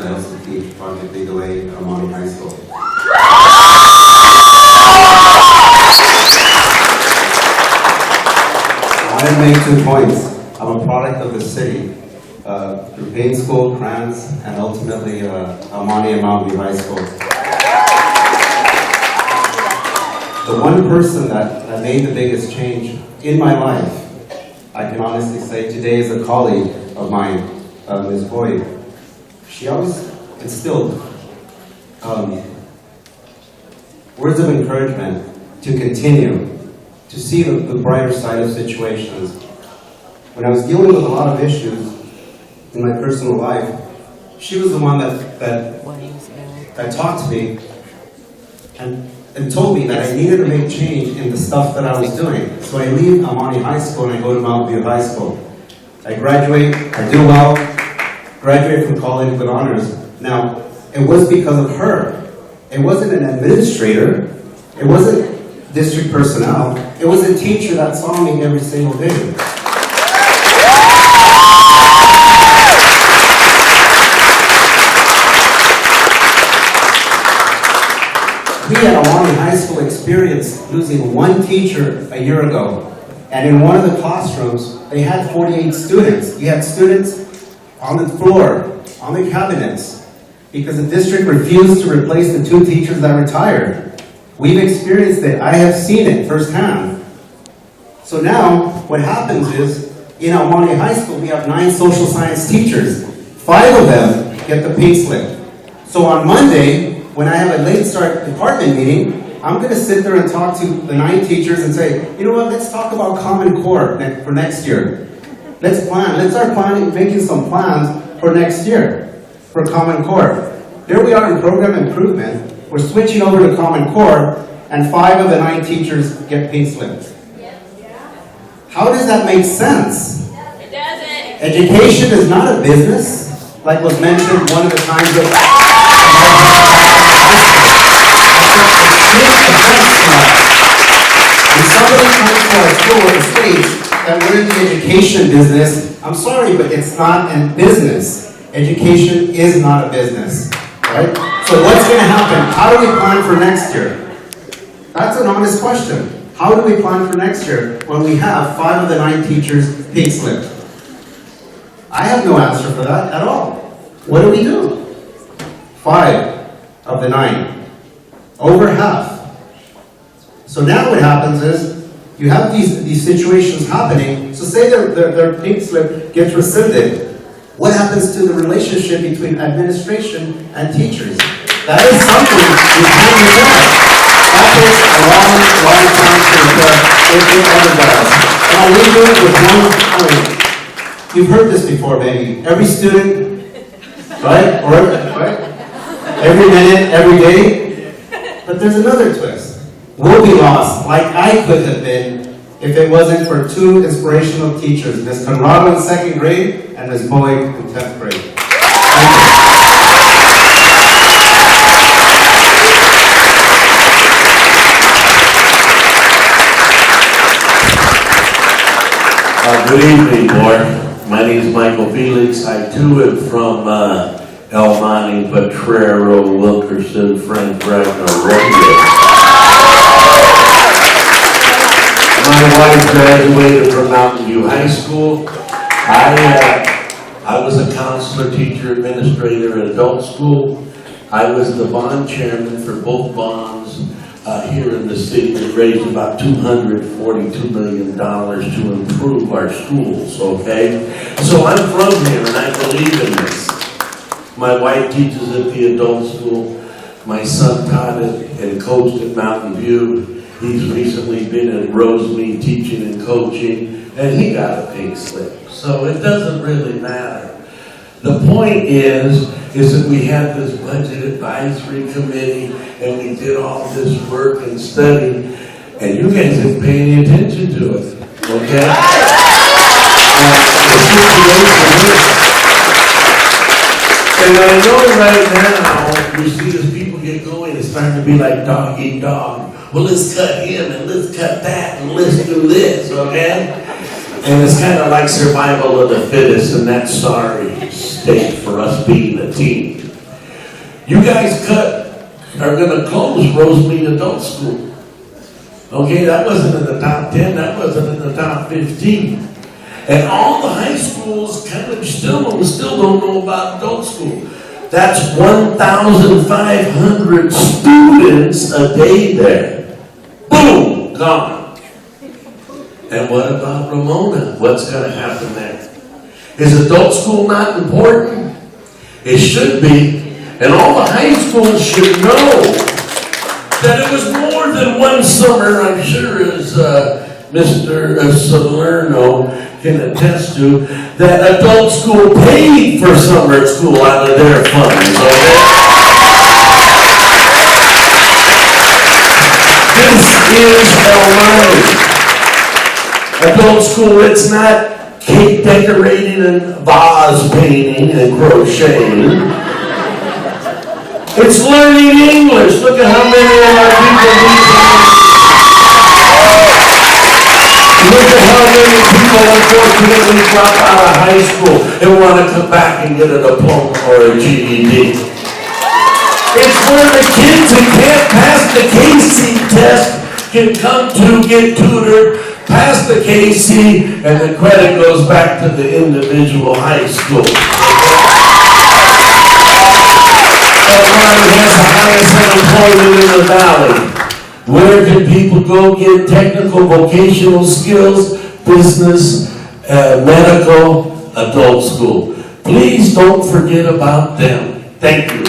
I also teach Project Lead the Way at Amani High School. I want to make 2 points. I'm a product of the city, through Payne School, Kranz, and ultimately Amani and Mountain View High School. The one person that made the biggest change in my life, I can honestly say today is a colleague of mine, Ms. Boyd. She always instilled words of encouragement to continue, to see the brighter side of situations. When I was dealing with a lot of issues in my personal life, she was the one that talked to me and told me that I needed to make change in the stuff that I was doing. So I leave Amani High School and I go to Mountain View High School. I graduate, I do well, graduate from college with honors. Now, it was because of her. It wasn't an administrator. It wasn't district personnel. It was a teacher that saw me every single day. We at Amani High School experienced losing 1 teacher a year ago. And in one of the classrooms, they had 48 students. We had students on the floor, on the cabinets, because the district refused to replace the 2 teachers that retired. We've experienced it. I have seen it firsthand. So now, what happens is, in Amani High School, we have 9 social science teachers. 5 of them get the pink slip. So on Monday, when I have a late start department meeting, I'm going to sit there and talk to the 9 teachers and say, you know what, let's talk about Common Core for next year. Let's plan. Let's start planning, making some plans for next year for Common Core. There we are in program improvement. We're switching over to Common Core, and 5 of the 9 teachers get pink slips. How does that make sense? It doesn't. Education is not a business, like was mentioned one of the times that when somebody comes to our school and states that we're in the education business, I'm sorry, but it's not a business. Education is not a business, right? So what's going to happen? How do we plan for next year? That's an honest question. How do we plan for next year when we have 5 of the 9 teachers pink slip? I have no answer for that at all. What do we do? 5 of the 9. Over half. So now what happens is, you have these situations happening, so say their pink slip gets rescinded. What happens to the relationship between administration and teachers? That is something we can't resolve. That takes a long time to resolve. And I'll leave you with one point. You've heard this before, maybe. Every student, right? Right? Every minute, every day. But there's another twist. We'll be lost, like I could have been, if it wasn't for 2 inspirational teachers, Ms. Conrado in 2nd grade and Ms. Boyd in 10th grade. Good evening, board. My name is Michael Felix. I too am from El Monte, Potrero, Wilkerson, Frank Bregner, Rodeo. My wife graduated from Mountain View High School. I was a counselor, teacher, administrator at adult school. I was the bond chairman for both bonds here in the city that raised about $242 million to improve our schools, okay? So I'm from here and I believe in this. My wife teaches at the adult school. My son taught it and coached at Mountain View. He's recently been at Rosemead teaching and coaching, and he got a pink slip. So it doesn't really matter. The point is that we had this budget advisory committee, and we did all this work and study, and you guys didn't pay any attention to it, okay? The situation is, and I know right now, we see as people get going, it's starting to be like dog eat dog. Well, let's cut him, and let's cut that, and let's do this, okay? And it's kind of like survival of the fittest, and that's sorry state for us being a team. You guys are gonna close Rosemead Adult School. Okay, that wasn't in the top 10, that wasn't in the top 15. And all the high schools kind of still don't know about adult school. That's 1,500 students a day there. Boom, gone. And what about Ramona? What's going to happen there? Is adult school not important? It should be. And all the high schools should know that it was more than one summer, I'm sure, as Mr. Salerno can attest to, that adult school paid for summer school out of their funds. Okay? This is a learning. Adult school, it's not cake decorating and vase painting and crocheting. It's learning English. Look at how many of our people need to Look at how many people unfortunately drop out of high school and want to come back and get a diploma or a GED. It's where the kids who can't pass the KC test can come to get tutored, pass the KC, and the credit goes back to the individual high school. Has the highest unemployment in the valley. Where can people go get technical vocational skills, business, medical, adult school? Please don't forget about them. Thank you.